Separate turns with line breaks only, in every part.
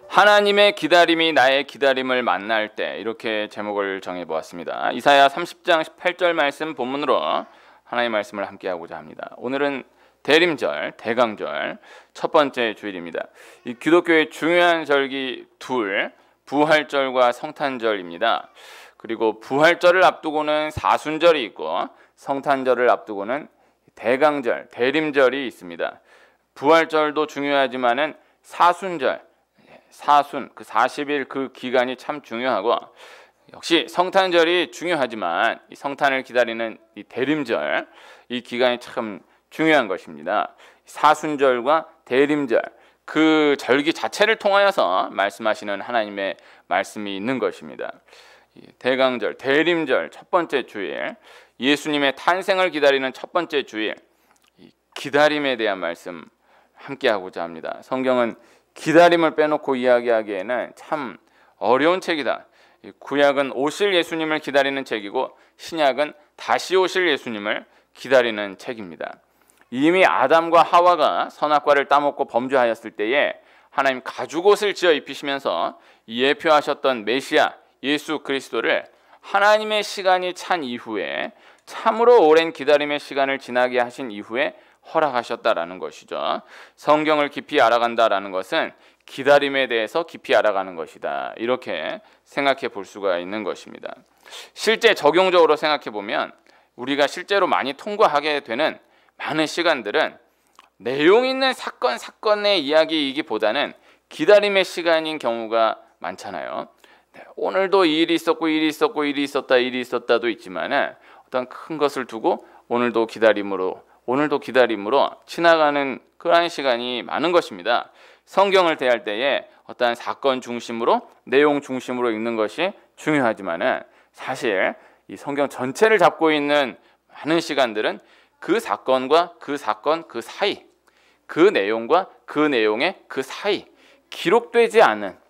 하나님의 기다림이 나의 기다림을 만날 때, 이렇게 제목을 정해보았습니다. 이사야 30장 18절 말씀 본문으로 하나님의 말씀을 함께 하고자 합니다. 오늘은 대림절, 대강절 첫 번째 주일입니다. 이 기독교의 중요한 절기 둘, 부활절과 성탄절입니다. 그리고 부활절을 앞두고는 사순절이 있고 성탄절을 앞두고는 대강절, 대림절이 있습니다. 부활절도 중요하지만은 사순절, 사순, 그 40일 그 기간이 참 중요하고, 역시 성탄절이 중요하지만 이 성탄을 기다리는 이 대림절, 이 기간이 참 중요한 것입니다. 사순절과 대림절, 그 절기 자체를 통하여서 말씀하시는 하나님의 말씀이 있는 것입니다. 대강절, 대림절 첫 번째 주일, 예수님의 탄생을 기다리는 첫 번째 주일, 이 기다림에 대한 말씀 함께 하고자 합니다. 성경은 기다림을 빼놓고 이야기하기에는 참 어려운 책이다. 구약은 오실 예수님을 기다리는 책이고 신약은 다시 오실 예수님을 기다리는 책입니다. 이미 아담과 하와가 선악과를 따먹고 범죄하였을 때에 하나님 가죽옷을 지어 입히시면서 예표하셨던 메시아 예수 그리스도를 하나님의 시간이 찬 이후에, 참으로 오랜 기다림의 시간을 지나게 하신 이후에 허락하셨다라는 것이죠. 성경을 깊이 알아간다라는 것은 기다림에 대해서 깊이 알아가는 것이다, 이렇게 생각해 볼 수가 있는 것입니다. 실제 적용적으로 생각해 보면 우리가 실제로 많이 통과하게 되는 많은 시간들은 내용 있는 사건의 이야기이기보다는 기다림의 시간인 경우가 많잖아요. 오늘도 이 일이 있었고 일이 있었고 일이 있었다도 있지만은 어떤 큰 것을 두고 오늘도 기다림으로 지나가는 그러한 시간이 많은 것입니다. 성경을 대할 때에 어떠한 사건 중심으로, 내용 중심으로 읽는 것이 중요하지만은 사실 이 성경 전체를 잡고 있는 많은 시간들은 그 사건과 그 사건 그 사이, 그 내용과 그 내용의 그 사이, 기록되지 않은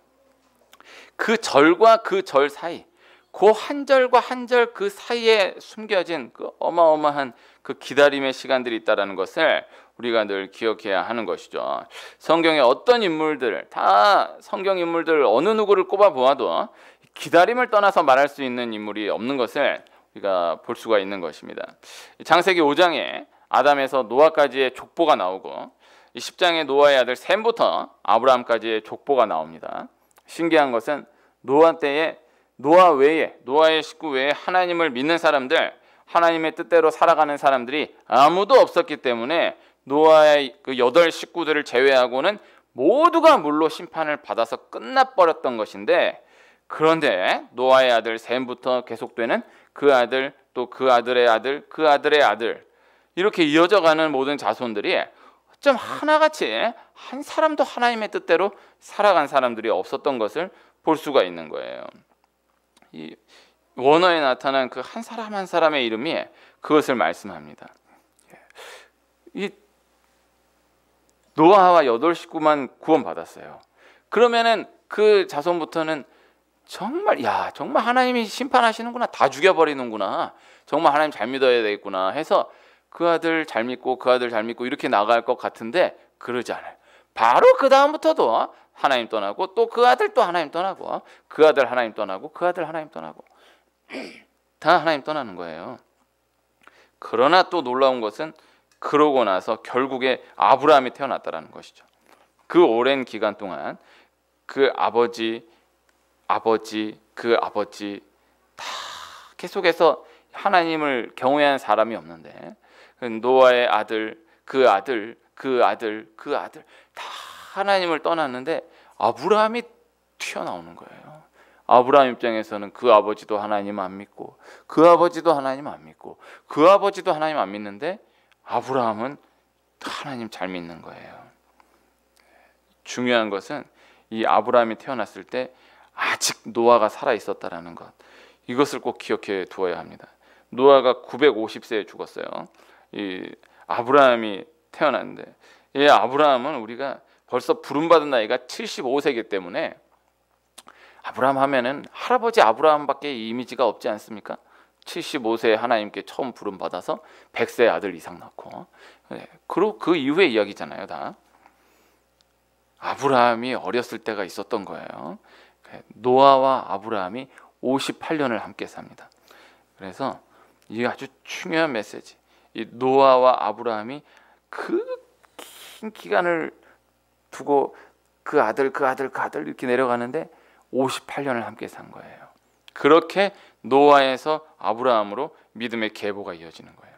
그 절과 그 절 사이, 그 한 절과 한 절 그 사이에 숨겨진 그 어마어마한 그 기다림의 시간들이 있다는 것을 우리가 늘 기억해야 하는 것이죠. 성경의 어떤 인물들, 다 성경 인물들 어느 누구를 꼽아 보아도 기다림을 떠나서 말할 수 있는 인물이 없는 것을 우리가 볼 수가 있는 것입니다. 창세기 5장에 아담에서 노아까지의 족보가 나오고, 10장에 노아의 아들 셈부터 아브라함까지의 족보가 나옵니다. 신기한 것은 노아 때에 노아의 식구 외에 하나님을 믿는 사람들, 하나님의 뜻대로 살아가는 사람들이 아무도 없었기 때문에 노아의 그 8 식구들을 제외하고는 모두가 물로 심판을 받아서 끝나버렸던 것인데, 그런데 노아의 아들 셈부터 계속되는 그 아들, 또 그 아들의 아들, 그 아들의 아들, 이렇게 이어져가는 모든 자손들이 어쩜 하나같이 한 사람도 하나님의 뜻대로 살아간 사람들이 없었던 것을 볼 수가 있는 거예요. 이 원어에 나타난 그 한 사람 한 사람의 이름이 그것을 말씀합니다. 이 노아와 8 식구만 구원받았어요. 그러면은 그 자손부터는 정말 하나님이 심판하시는구나, 다 죽여버리는구나, 정말 하나님 잘 믿어야 되겠구나 해서 그 아들 잘 믿고 그 아들 잘 믿고 이렇게 나갈 것 같은데, 그러지 않아요. 바로 그 다음부터도 하나님 떠나고, 또 그 아들 또 하나님 떠나고, 그 아들 하나님 떠나고, 그 아들 하나님 떠나고, 다 하나님 떠나는 거예요. 그러나 또 놀라운 것은 그러고 나서 결국에 아브라함이 태어났다는 것이죠. 그 오랜 기간 동안 그 아버지 다 계속해서 하나님을 경외한 사람이 없는데, 노아의 아들, 그 아들 다 하나님을 떠났는데 아브라함이 튀어나오는 거예요. 아브라함 입장에서는 그 아버지도 하나님 안 믿고, 그 아버지도 하나님 안 믿고, 그 아버지도 하나님 안 믿는데 아브라함은 하나님 잘 믿는 거예요. 중요한 것은 이 아브라함이 태어났을 때 아직 노아가 살아 있었다라는 것, 이것을 꼭 기억해 두어야 합니다. 노아가 950세에 죽었어요. 이 아브라함이 태어났는데, 이 아브라함은 우리가 벌써 부름받은 나이가 75세이기 때문에 아브라함 하면은 할아버지 아브라함밖에 이미지가 없지 않습니까? 75세에 하나님께 처음 부름받아서 100세 아들 이삭 낳고, 그리고 그 이후의 이야기잖아요. 다 아브라함이 어렸을 때가 있었던 거예요. 노아와 아브라함이 58년을 함께 삽니다. 그래서 이게 아주 중요한 메시지. 이 노아와 아브라함이 그 긴 기간을 두고 그 아들 이렇게 내려가는데 58년을 함께 산 거예요. 그렇게 노아에서 아브라함으로 믿음의 계보가 이어지는 거예요.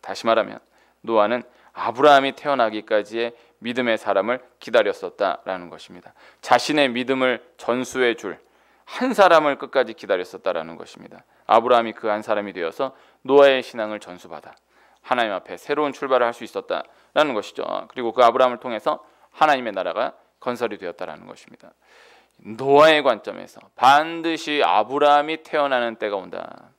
다시 말하면 노아는 아브라함이 태어나기까지의 믿음의 사람을 기다렸었다라는 것입니다. 자신의 믿음을 전수해 줄 한 사람을 끝까지 기다렸었다라는 것입니다. 아브라함이 그 한 사람이 되어서 노아의 신앙을 전수받아 하나님 앞에 새로운 출발을 할 수 있었다라는 것이죠. 그리고 그 아브라함을 통해서 하나님의 나라가 건설이 되었다라는 것입니다. 노아의 관점에서 반드시 아브라함이 태어나는 때가 온다.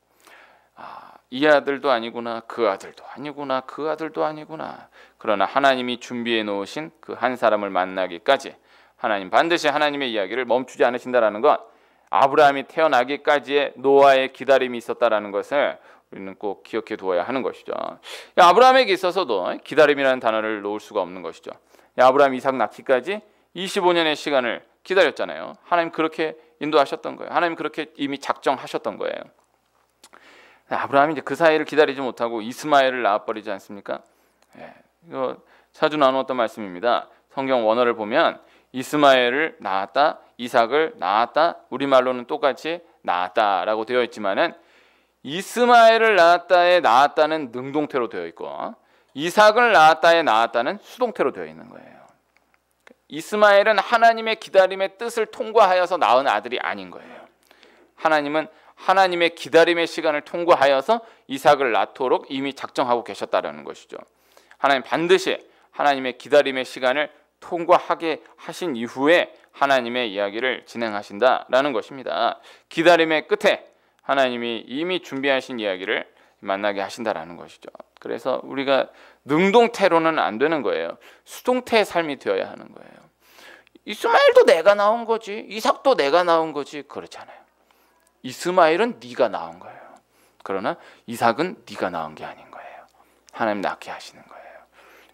이 아들도 아니구나, 그 아들도 아니구나, 그 아들도 아니구나. 그러나 하나님이 준비해 놓으신 그 한 사람을 만나기까지 하나님 반드시 하나님의 이야기를 멈추지 않으신다라는 것, 아브라함이 태어나기까지의 노아의 기다림이 있었다라는 것을 우리는 꼭 기억해 두어야 하는 것이죠. 아브라함에게 있어서도 기다림이라는 단어를 놓을 수가 없는 것이죠. 아브라함 이삭 낳기까지 25년의 시간을 기다렸잖아요. 하나님 그렇게 인도하셨던 거예요. 하나님 그렇게 이미 작정하셨던 거예요. 아브라함이 이제 그 사이를 기다리지 못하고 이스마엘을 낳아버리지 않습니까? 이거 자주 나누었던 말씀입니다. 성경 원어를 보면 이스마엘을 낳았다, 이삭을 낳았다, 우리말로는 똑같이 낳았다라고 되어 있지만은 이스마엘을 낳았다에 낳았다는 능동태로 되어 있고 이삭을 낳았다에 낳았다는 수동태로 되어 있는 거예요. 이스마엘은 하나님의 기다림의 뜻을 통과하여서 낳은 아들이 아닌 거예요. 하나님은 하나님의 기다림의 시간을 통과하여서 이삭을 낳도록 이미 작정하고 계셨다라는 것이죠. 하나님 반드시 하나님의 기다림의 시간을 통과하게 하신 이후에 하나님의 이야기를 진행하신다라는 것입니다. 기다림의 끝에 하나님이 이미 준비하신 이야기를 만나게 하신다라는 것이죠. 그래서 우리가 능동태로는 안 되는 거예요. 수동태의 삶이 되어야 하는 거예요. 이스마엘도 내가 낳은 거지, 이삭도 내가 낳은 거지, 그렇잖아요. 이스마엘은 네가 낳은 거예요. 그러나 이삭은 네가 낳은 게 아닌 거예요. 하나님 낳게 하시는 거예요.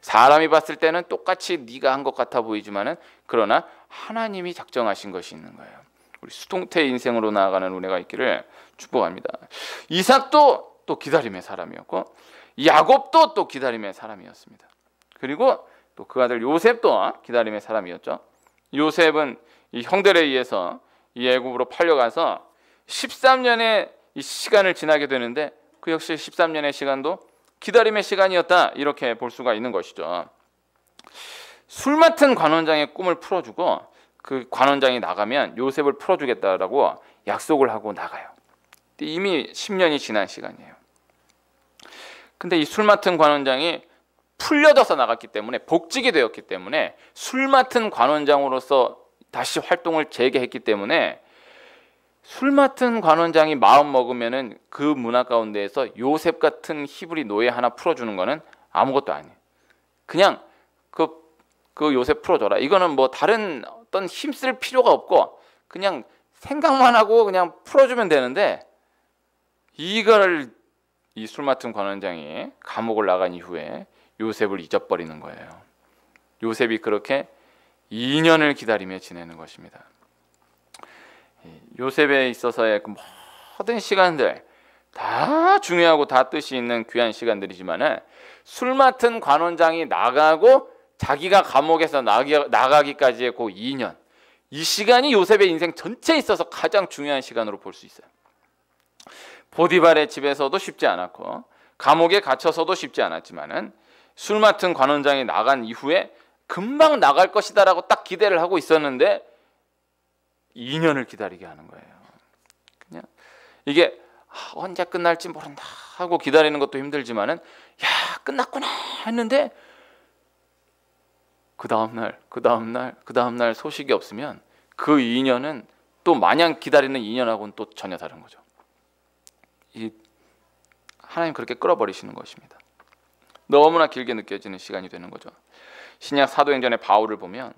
사람이 봤을 때는 똑같이 네가 한 것 같아 보이지만은 그러나 하나님이 작정하신 것이 있는 거예요. 우리 수동태 인생으로 나아가는 은혜가 있기를 축복합니다. 이삭도 또 기다림의 사람이었고 야곱도 또 기다림의 사람이었습니다. 그리고 또 그 아들 요셉도 기다림의 사람이었죠. 요셉은 이 형들에 의해서 이 애굽으로 팔려가서 13년의 이 시간을 지나게 되는데 그 역시 13년의 시간도 기다림의 시간이었다, 이렇게 볼 수가 있는 것이죠. 술 맡은 관원장의 꿈을 풀어주고 그 관원장이 나가면 요셉을 풀어주겠다라고 약속을 하고 나가요. 이미 10년이 지난 시간이에요. 근데 이 술 맡은 관원장이 풀려져서 나갔기 때문에, 복직이 되었기 때문에, 술 맡은 관원장으로서 다시 활동을 재개했기 때문에 술 맡은 관원장이 마음 먹으면은 그 문화 가운데에서 요셉 같은 히브리 노예 하나 풀어주는 거는 아무것도 아니에요. 그냥 그 요셉 풀어줘라. 이거는 뭐 다른 어떤 힘쓸 필요가 없고 그냥 생각만 하고 그냥 풀어주면 되는데, 이걸 이 술 맡은 관원장이 감옥을 나간 이후에 요셉을 잊어버리는 거예요. 요셉이 그렇게 2년을 기다리며 지내는 것입니다. 요셉에 있어서의 그 모든 시간들 다 중요하고 다 뜻이 있는 귀한 시간들이지만은 술 맡은 관원장이 나가고 자기가 감옥에서 나가기까지의 그 2년, 이 시간이 요셉의 인생 전체에 있어서 가장 중요한 시간으로 볼 수 있어요. 보디발의 집에서도 쉽지 않았고 감옥에 갇혀서도 쉽지 않았지만은 술 맡은 관원장이 나간 이후에 금방 나갈 것이다라고 딱 기대를 하고 있었는데 2년을 기다리게 하는 거예요. 그냥 이게 언제 끝날지 모른다 하고 기다리는 것도 힘들지만은 야, 끝났구나 했는데 그 다음날 소식이 없으면 그 2년은 또 마냥 기다리는 2년하고는 또 전혀 다른 거죠. 하나님 그렇게 끌어버리시는 것입니다. 너무나 길게 느껴지는 시간이 되는 거죠. 신약 사도행전의 바울을 보면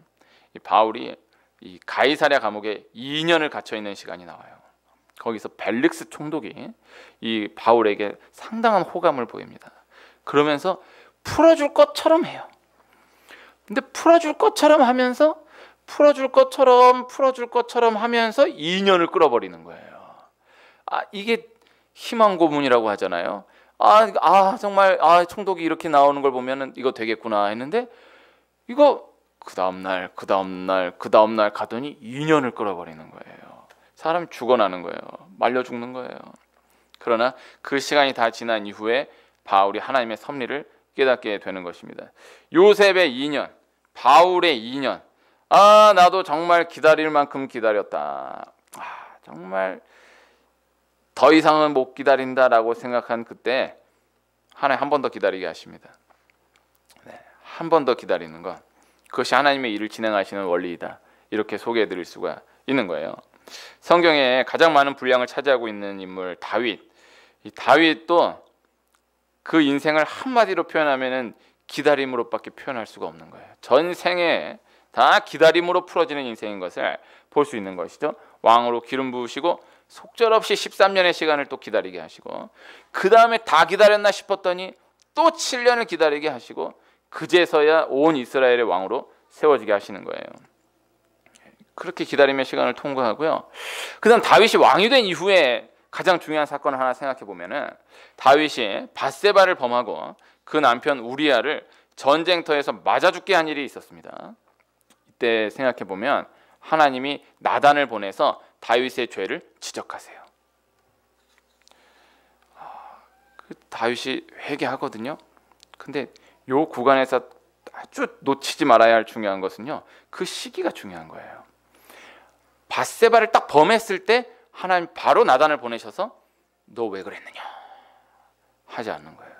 이 바울이 이 가이사랴 감옥에 2년을 갇혀 있는 시간이 나와요. 거기서 벨릭스 총독이 이 바울에게 상당한 호감을 보입니다. 그러면서 풀어줄 것처럼 해요. 근데 풀어줄 것처럼 하면서 풀어줄 것처럼 하면서 2년을 끌어버리는 거예요. 이게 희망 고문이라고 하잖아요. 정말 총독이 이렇게 나오는 걸 보면은 이거 되겠구나 했는데, 이거 그 다음날 가더니 2년을 끌어버리는 거예요. 사람이 죽어나는 거예요. 말려 죽는 거예요. 그러나 그 시간이 다 지난 이후에 바울이 하나님의 섭리를 깨닫게 되는 것입니다. 요셉의 2년, 바울의 2년. 나도 정말 기다릴 만큼 기다렸다. 정말 더 이상은 못 기다린다라고 생각한 그때 하나님 한 번 더 기다리게 하십니다. 한 번 더 기다리는 것, 그것이 하나님의 일을 진행하시는 원리이다. 이렇게 소개해 드릴 수가 있는 거예요. 성경에 가장 많은 분량을 차지하고 있는 인물 다윗. 이 다윗도 그 인생을 한마디로 표현하면은 기다림으로밖에 표현할 수가 없는 거예요. 전생에 다 기다림으로 풀어지는 인생인 것을 볼 수 있는 것이죠. 왕으로 기름 부으시고 속절없이 13년의 시간을 또 기다리게 하시고, 그 다음에 다 기다렸나 싶었더니 또 7년을 기다리게 하시고, 그제서야 온 이스라엘의 왕으로 세워지게 하시는 거예요. 그렇게 기다림의 시간을 통과하고요. 그 다음 다윗이 왕이 된 이후에 가장 중요한 사건을 하나 생각해 보면은, 다윗이 밧세바를 범하고 그 남편 우리아를 전쟁터에서 맞아 죽게 한 일이 있었습니다. 이때 생각해 보면 하나님이 나단을 보내서 다윗의 죄를 지적하세요. 다윗이 회개하거든요. 근데 요 구간에서 아주 놓치지 말아야 할 중요한 것은요, 그 시기가 중요한 거예요. 밧세바를 딱 범했을 때 하나님 바로 나단을 보내셔서 너 왜 그랬느냐 하지 않는 거예요.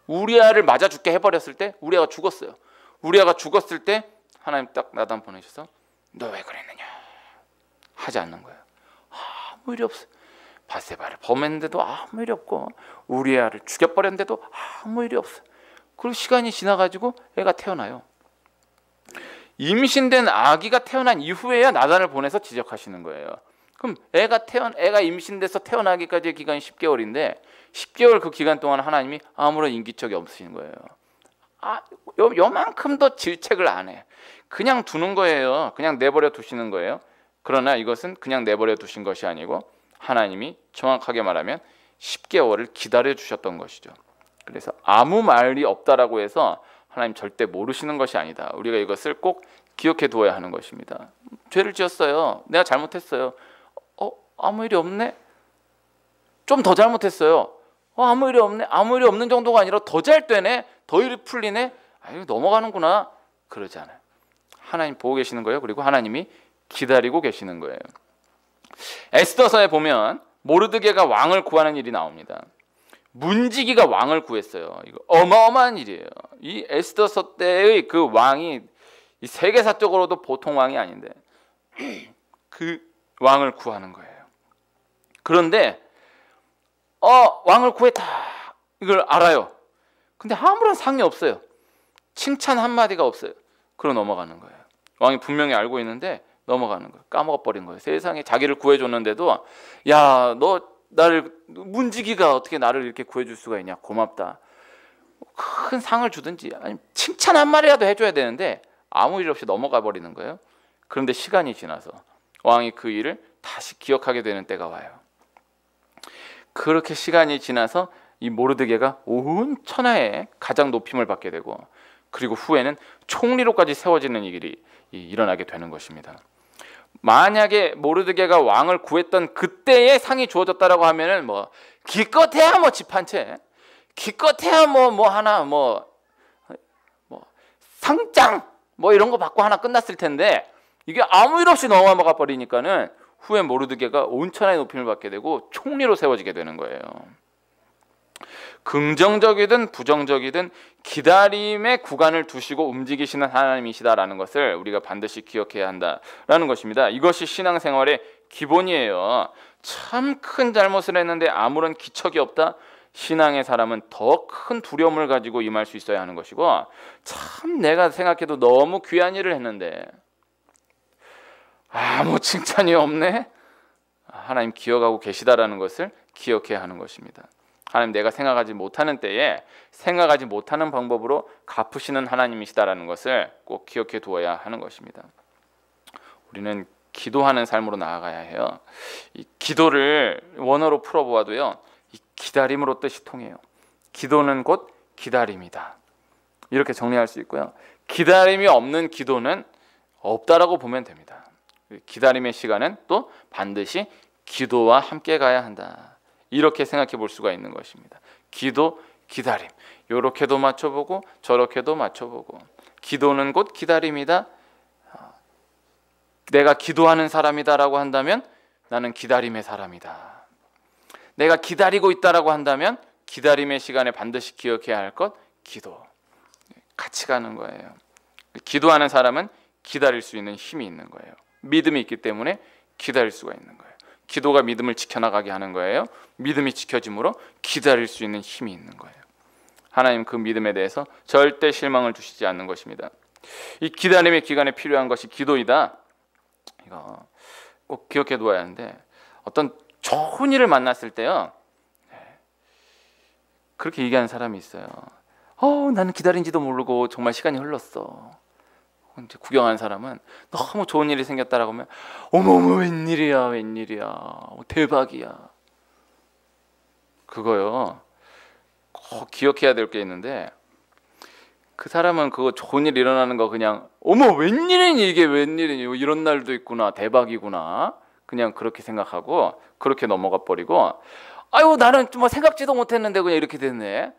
우리아를 맞아 죽게 해버렸을 때 우리아가 죽었어요. 우리아가 죽었을 때 하나님 딱 나단 보내셔서 너 왜 그랬느냐 하지 않는 거예요. 아무 일이 없어요. 밧세바를 범했는데도 아무 일이 없고, 우리아를 죽여버렸는데도 아무 일이 없어요. 그리고 시간이 지나가지고 애가 태어나요. 임신된 아기가 태어난 이후에야 나단을 보내서 지적하시는 거예요. 그럼 애가 임신돼서 태어나기까지의 기간이 10개월인데 10개월 그 기간 동안 하나님이 아무런 인기척이 없으신 거예요. 요만큼도 질책을 안 해. 그냥 두는 거예요. 그냥 내버려 두시는 거예요. 그러나 이것은 그냥 내버려 두신 것이 아니고 하나님이 정확하게 말하면 10개월을 기다려 주셨던 것이죠. 그래서 아무 말이 없다라고 해서 하나님 절대 모르시는 것이 아니다. 우리가 이것을 꼭 기억해 두어야 하는 것입니다. 죄를 지었어요. 내가 잘못했어요. 아무 일이 없네. 좀 더 잘못했어요. 아무 일이 없네. 아무 일이 없는 정도가 아니라 더 잘 되네. 더 일이 풀리네. 넘어가는구나. 그러지 않아요. 하나님 보고 계시는 거예요. 그리고 하나님이 기다리고 계시는 거예요. 에스더서에 보면 모르드게가 왕을 구하는 일이 나옵니다. 문지기가 왕을 구했어요. 이거 어마어마한 일이에요. 이 에스더서 때의 그 왕이 이 세계사적으로도 보통 왕이 아닌데 그 왕을 구하는 거예요. 그런데 왕을 구했다 이걸 알아요. 근데 아무런 상이 없어요. 칭찬 한마디가 없어요. 그러 넘어가는 거예요. 왕이 분명히 알고 있는데 넘어가는 거예요. 까먹어버린 거예요. 세상에 자기를 구해줬는데도 너 나를 문지기가 어떻게 나를 이렇게 구해줄 수가 있냐. 고맙다. 큰 상을 주든지 아니면 칭찬 한 마디라도 해줘야 되는데 아무 일 없이 넘어가 버리는 거예요. 그런데 시간이 지나서 왕이 그 일을 다시 기억하게 되는 때가 와요. 그렇게 시간이 지나서 이 모르드게가 온 천하에 가장 높임을 받게 되고, 그리고 후에는 총리로까지 세워지는 일이 일어나게 되는 것입니다. 만약에 모르드게가 왕을 구했던 그때의 상이 주어졌다라고 하면은 기껏해야 집 한 채, 기껏해야 하나 상장 이런 거 받고 하나 끝났을 텐데, 이게 아무 일 없이 넘어가 버리니까는 후에 모르드게가 온 천하의 높임을 받게 되고 총리로 세워지게 되는 거예요. 긍정적이든 부정적이든 기다림의 구간을 두시고 움직이시는 하나님이시다라는 것을 우리가 반드시 기억해야 한다라는 것입니다. 이것이 신앙생활의 기본이에요. 참 큰 잘못을 했는데 아무런 기척이 없다. 신앙의 사람은 더 큰 두려움을 가지고 임할 수 있어야 하는 것이고, 참 내가 생각해도 너무 귀한 일을 했는데 아무 칭찬이 없네. 하나님 기억하고 계시다라는 것을 기억해야 하는 것입니다. 하나님 내가 생각하지 못하는 때에 생각하지 못하는 방법으로 갚으시는 하나님이시다라는 것을 꼭 기억해 두어야 하는 것입니다. 우리는 기도하는 삶으로 나아가야 해요. 이 기도를 원어로 풀어보아도요, 이 기다림으로 뜻이 통해요. 기도는 곧 기다림이다. 이렇게 정리할 수 있고요. 기다림이 없는 기도는 없다라고 보면 됩니다. 기다림의 시간은 또 반드시 기도와 함께 가야 한다. 이렇게 생각해 볼 수가 있는 것입니다. 기도, 기다림. 이렇게도 맞춰보고 저렇게도 맞춰보고. 기도는 곧 기다림이다. 내가 기도하는 사람이다라고 한다면 나는 기다림의 사람이다. 내가 기다리고 있다라고 한다면 기다림의 시간에 반드시 기억해야 할 것, 기도. 같이 가는 거예요. 기도하는 사람은 기다릴 수 있는 힘이 있는 거예요. 믿음이 있기 때문에 기다릴 수가 있는 거예요. 기도가 믿음을 지켜나가게 하는 거예요. 믿음이 지켜짐으로 기다릴 수 있는 힘이 있는 거예요. 하나님 그 믿음에 대해서 절대 실망을 주시지 않는 것입니다. 이 기다림의 기간에 필요한 것이 기도이다. 이거 꼭 기억해 두어야 하는데, 어떤 좋은 일을 만났을 때요, 그렇게 얘기하는 사람이 있어요. 나는 기다린지도 모르고 정말 시간이 흘렀어. 이제 구경하는 사람은 너무 좋은 일이 생겼다라고 하면 어머머 웬일이야 대박이야. 그거요, 꼭 기억해야 될 게 있는데, 그 사람은 그거 좋은 일 일어나는 거 그냥 어머 웬일이니, 이게 웬일이니, 이런 날도 있구나, 대박이구나, 그냥 그렇게 생각하고 그렇게 넘어가 버리고, 아유 나는 뭐 생각지도 못했는데 그냥 이렇게 됐네.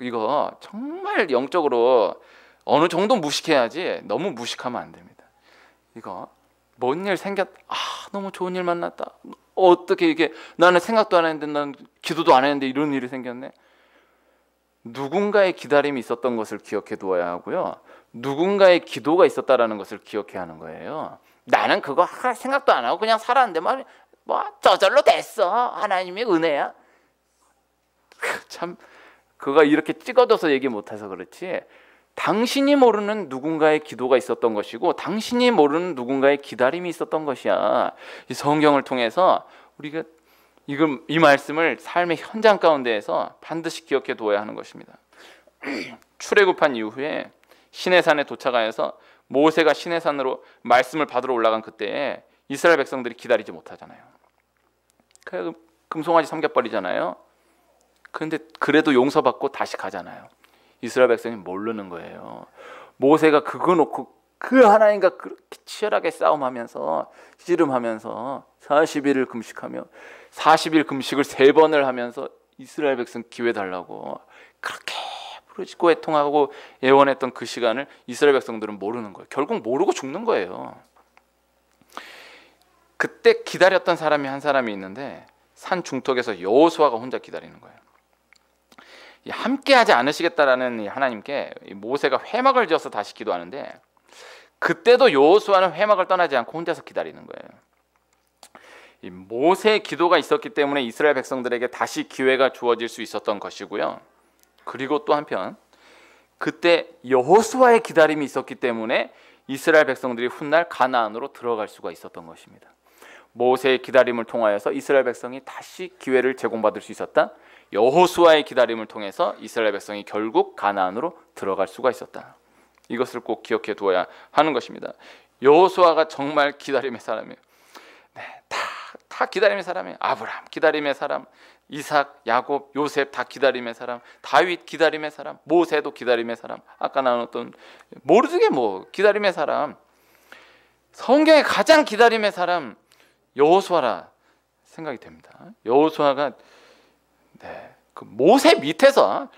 이거 정말 영적으로 어느 정도 무식해야지 너무 무식하면 안 됩니다. 이거 뭔 일 생겼, 너무 좋은 일 만났다, 어떻게 이게, 나는 생각도 안 했는데, 난 기도도 안 했는데 이런 일이 생겼네. 누군가의 기다림이 있었던 것을 기억해 두어야 하고요, 누군가의 기도가 있었다라는 것을 기억해야 하는 거예요. 나는 그거 생각도 안 하고 그냥 살았는데 뭐 저절로 됐어, 하나님의 은혜야. 참 그가 이렇게 찍어줘서 얘기 못해서 그렇지, 당신이 모르는 누군가의 기도가 있었던 것이고 당신이 모르는 누군가의 기다림이 있었던 것이야. 이 성경을 통해서 우리가 이 말씀을 삶의 현장 가운데에서 반드시 기억해 두어야 하는 것입니다. 출애굽한 이후에 시내산에 도착하여서 모세가 시내산으로 말씀을 받으러 올라간 그때에 이스라엘 백성들이 기다리지 못하잖아요. 그래서 금송아지 섬겨버리잖아요. 그런데 그래도 용서받고 다시 가잖아요. 이스라엘 백성이 모르는 거예요. 모세가 그거 놓고 그 하나님과 그렇게 치열하게 싸움하면서 씨름하면서 40일을 금식하며 40일 금식을 3번을 하면서 이스라엘 백성 기회 달라고 그렇게 부르짖고 애통하고 애원했던 그 시간을 이스라엘 백성들은 모르는 거예요. 결국 모르고 죽는 거예요. 그때 기다렸던 사람이 한 사람이 있는데 산 중턱에서 여호수아가 혼자 기다리는 거예요. 함께하지 않으시겠다라는 하나님께 모세가 회막을 지어서 다시 기도하는데, 그때도 여호수아는 회막을 떠나지 않고 혼자서 기다리는 거예요. 이 모세의 기도가 있었기 때문에 이스라엘 백성들에게 다시 기회가 주어질 수 있었던 것이고요. 그리고 또 한편 그때 여호수아의 기다림이 있었기 때문에 이스라엘 백성들이 훗날 가나안으로 들어갈 수가 있었던 것입니다. 모세의 기다림을 통하여서 이스라엘 백성이 다시 기회를 제공받을 수 있었다. 여호수아의 기다림을 통해서 이스라엘 백성이 결국 가나안으로 들어갈 수가 있었다. 이것을 꼭 기억해 두어야 하는 것입니다. 여호수아가 정말 기다림의 사람이에요. 다 기다림의 사람이에요. 아브라함 기다림의 사람, 이삭, 야곱, 요셉 다 기다림의 사람, 다윗 기다림의 사람, 모세도 기다림의 사람, 아까 나눴던 모르게 기다림의 사람, 성경의 가장 기다림의 사람 여호수아라 생각이 됩니다. 여호수아가 그 모세 밑에서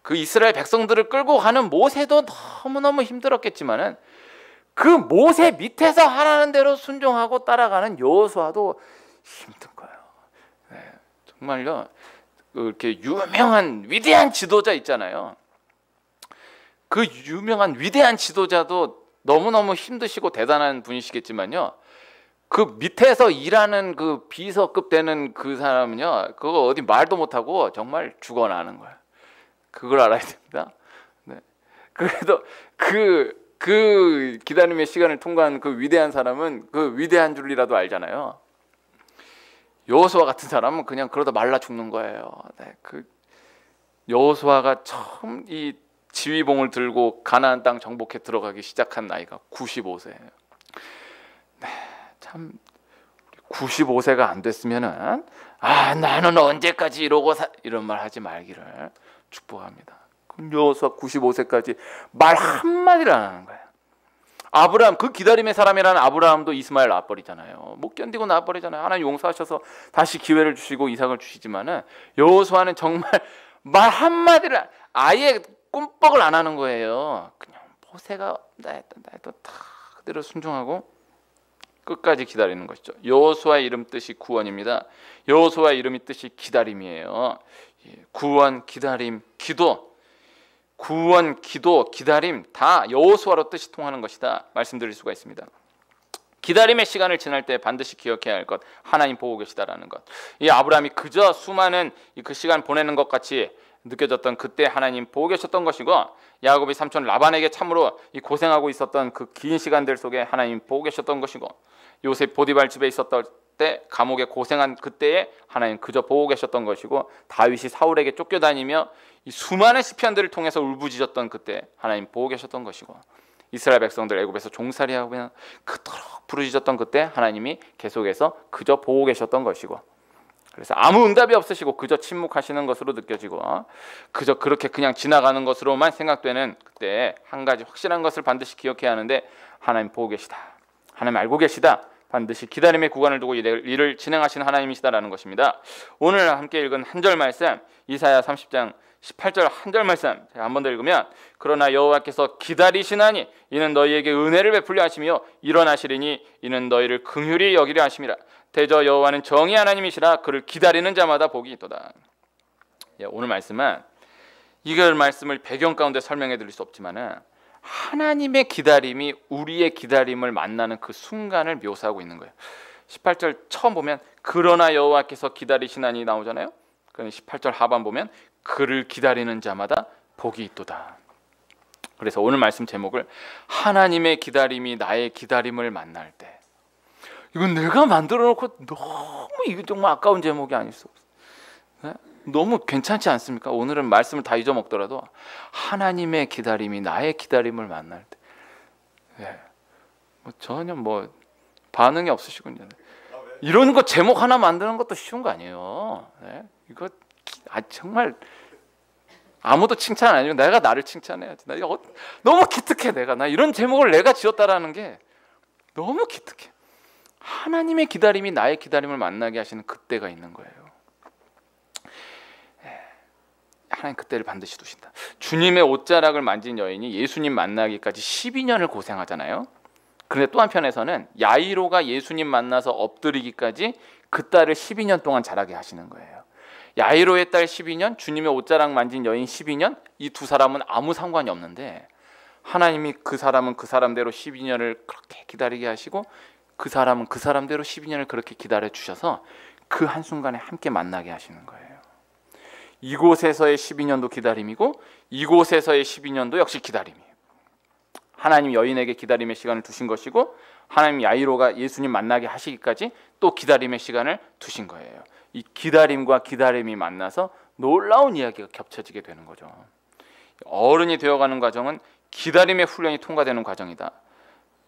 그 이스라엘 백성들을 끌고 가는 모세도 너무너무 힘들었겠지만은 그 모세 밑에서 하라는 대로 순종하고 따라가는 여호수아도 힘든 거예요. 정말요. 이렇게 유명한 위대한 지도자 있잖아요. 그 유명한 위대한 지도자도 너무너무 힘드시고 대단한 분이시겠지만요, 그 밑에서 일하는 그 비서급 되는 그 사람은요, 그거 어디 말도 못하고 정말 죽어나는 거예요. 그걸 알아야 됩니다. 그래도 그 기다림의 시간을 통과한 그 위대한 사람은 그 위대한 줄이라도 알잖아요. 여호수아 같은 사람은 그냥 그러다 말라 죽는 거예요. 그 여호수아가 처음 이 지휘봉을 들고 가나안 땅 정복해 들어가기 시작한 나이가 95세예요. 참 95세가 안 됐으면은 나는 언제까지 이러고 이런 말 하지 말기를 축복합니다. 그럼 여호수아 95세까지 말 한마디를 안 하는 거예요. 아브라함, 그 기다림의 사람이라는 아브라함도 이스마엘 낳아버리잖아요. 못 견디고 낳아버리잖아요. 하나님 용서하셔서 다시 기회를 주시고 이삭을 주시지만은 여호수아는 정말 말 한마디를 아예 꿈뻑을 안 하는 거예요. 그냥 모세가 나했던 다 그대로 순종하고 끝까지 기다리는 것이죠. 여호수아의 이름 뜻이 구원입니다. 여호수아의 이름이 뜻이 기다림이에요. 구원, 기다림, 기도, 구원, 기도, 기다림 다 여호수아로 뜻이 통하는 것이다 말씀드릴 수가 있습니다. 기다림의 시간을 지날 때 반드시 기억해야 할 것, 하나님 보고 계시다라는 것. 이 아브라함이 그저 수많은 그 시간 보내는 것 같이 느껴졌던 그때 하나님 보고 계셨던 것이고, 야곱이 삼촌 라반에게 참으로 이 고생하고 있었던 그 긴 시간들 속에 하나님 보고 계셨던 것이고, 요셉 보디발 집에 있었던 때 감옥에 고생한 그때에 하나님 그저 보고 계셨던 것이고, 다윗이 사울에게 쫓겨다니며 이 수많은 시편들을 통해서 울부짖었던 그때 하나님 보고 계셨던 것이고, 이스라엘 백성들 애굽에서 종살이하고 그냥 그토록 부르짖었던 그때 하나님이 계속해서 그저 보고 계셨던 것이고, 그래서 아무 응답이 없으시고 그저 침묵하시는 것으로 느껴지고 그저 그렇게 그냥 지나가는 것으로만 생각되는 그때 한 가지 확실한 것을 반드시 기억해야 하는데, 하나님 보고 계시다, 하나님 알고 계시다, 반드시 기다림의 구간을 두고 일을 진행하시는 하나님이시다라는 것입니다. 오늘 함께 읽은 한 절 말씀, 이사야 30장 18절 한 절 말씀 제가 한 번 더 읽으면, 그러나 여호와께서 기다리시나니 이는 너희에게 은혜를 베풀려 하시며 일어나시리니 이는 너희를 긍휼히 여기려 하심이라. 대저 여호와는 정의 하나님이시라. 그를 기다리는 자마다 복이 있도다. 오늘 말씀은 이걸 말씀을 배경 가운데 설명해 드릴 수 없지만은 하나님의 기다림이 우리의 기다림을 만나는 그 순간을 묘사하고 있는 거예요. 18절 처음 보면 그러나 여호와께서 기다리시나니 나오잖아요. 그럼 18절 하반 보면 그를 기다리는 자마다 복이 있도다. 그래서 오늘 말씀 제목을 하나님의 기다림이 나의 기다림을 만날 때, 이건 내가 만들어 놓고 너무 이거 정말 아까운 제목이 아닐 수 없어요. 네? 너무 괜찮지 않습니까? 오늘은 말씀을 다 잊어먹더라도 하나님의 기다림이 나의 기다림을 만날 때, 네. 전혀 반응이 없으시군요. 이런 거 제목 하나 만드는 것도 쉬운 거 아니에요. 네? 이거 정말 아무도 칭찬 안 해주고 내가 나를 칭찬해야지. 너무 기특해. 나 이런 제목을 내가 지었다라는 게 너무 기특해. 하나님의 기다림이 나의 기다림을 만나게 하시는 그때가 있는 거예요. 하나님 그때를 반드시 두신다. 주님의 옷자락을 만진 여인이 예수님 만나기까지 12년을 고생하잖아요. 그런데 또 한편에서는 야이로가 예수님 만나서 엎드리기까지 그 딸을 12년 동안 자라게 하시는 거예요. 야이로의 딸 12년, 주님의 옷자락 만진 여인 12년, 이 두 사람은 아무 상관이 없는데 하나님이 그 사람은 그 사람대로 12년을 그렇게 기다리게 하시고, 그 사람은 그 사람대로 12년을 그렇게 기다려 주셔서 그 한순간에 함께 만나게 하시는 거예요. 이곳에서의 12년도 기다림이고 이곳에서의 12년도 역시 기다림이에요. 하나님 여인에게 기다림의 시간을 두신 것이고, 하나님 야이로가 예수님 만나게 하시기까지 또 기다림의 시간을 두신 거예요. 이 기다림과 기다림이 만나서 놀라운 이야기가 겹쳐지게 되는 거죠. 어른이 되어가는 과정은 기다림의 훈련이 통과되는 과정이다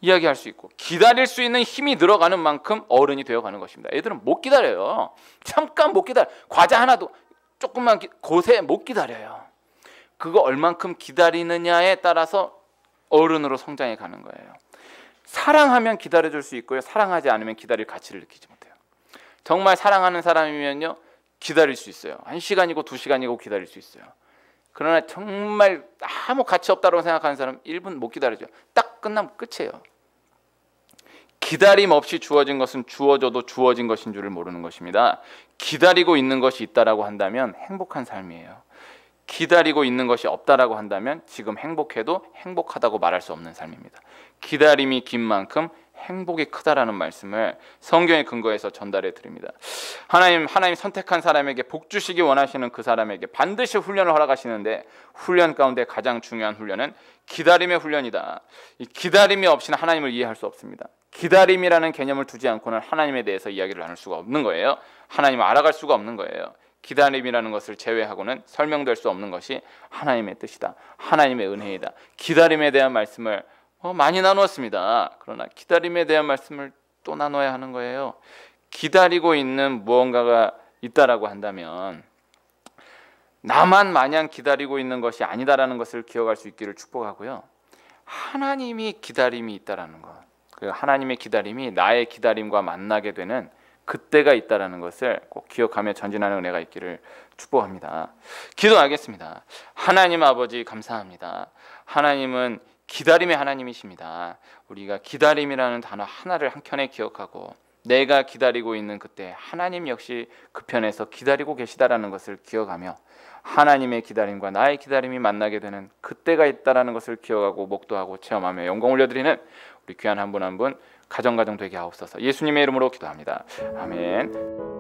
이야기할 수 있고, 기다릴 수 있는 힘이 늘어가는 만큼 어른이 되어가는 것입니다. 애들은 못 기다려요. 잠깐 못 기다려. 과자 하나도 조금만 고세 못 기다려요. 그거 얼만큼 기다리느냐에 따라서 어른으로 성장해 가는 거예요. 사랑하면 기다려줄 수 있고요, 사랑하지 않으면 기다릴 가치를 느끼지 못해요. 정말 사랑하는 사람이면요 기다릴 수 있어요. 1시간이고 2시간이고 기다릴 수 있어요. 그러나 정말 아무 가치 없다고 생각하는 사람 1분 못 기다리죠. 딱 끝나면 끝이에요. 기다림 없이 주어진 것은 주어져도 주어진 것인 줄을 모르는 것입니다. 기다리고 있는 것이 있다라고 한다면 행복한 삶이에요. 기다리고 있는 것이 없다라고 한다면 지금 행복해도 행복하다고 말할 수 없는 삶입니다. 기다림이 긴 만큼 행복이 크다라는 말씀을 성경의 근거에서 전달해 드립니다. 하나님 선택한 사람에게 복 주시기 원하시는 그 사람에게 반드시 훈련을 허락하시는데, 훈련 가운데 가장 중요한 훈련은 기다림의 훈련이다. 이 기다림이 없이는 하나님을 이해할 수 없습니다. 기다림이라는 개념을 두지 않고는 하나님에 대해서 이야기를 나눌 수가 없는 거예요. 하나님을 알아갈 수가 없는 거예요. 기다림이라는 것을 제외하고는 설명될 수 없는 것이 하나님의 뜻이다, 하나님의 은혜이다. 기다림에 대한 말씀을 많이 나누었습니다. 그러나 기다림에 대한 말씀을 또 나눠야 하는 거예요. 기다리고 있는 무언가가 있다라고 한다면 나만 마냥 기다리고 있는 것이 아니다라는 것을 기억할 수 있기를 축복하고요. 하나님이 기다림이 있다라는 것, 그 하나님의 기다림이 나의 기다림과 만나게 되는 그때가 있다라는 것을 꼭 기억하며 전진하는 은혜가 있기를 축복합니다. 기도하겠습니다. 하나님 아버지 감사합니다. 하나님은 기다림의 하나님이십니다. 우리가 기다림이라는 단어 하나를 한켠에 기억하고 내가 기다리고 있는 그때 하나님 역시 그 편에서 기다리고 계시다라는 것을 기억하며 하나님의 기다림과 나의 기다림이 만나게 되는 그때가 있다라는 것을 기억하고 목도하고 체험하며 영광 올려드리는 우리 귀한 한 분 한 분 가정 되게 하옵소서. 예수님의 이름으로 기도합니다. 아멘.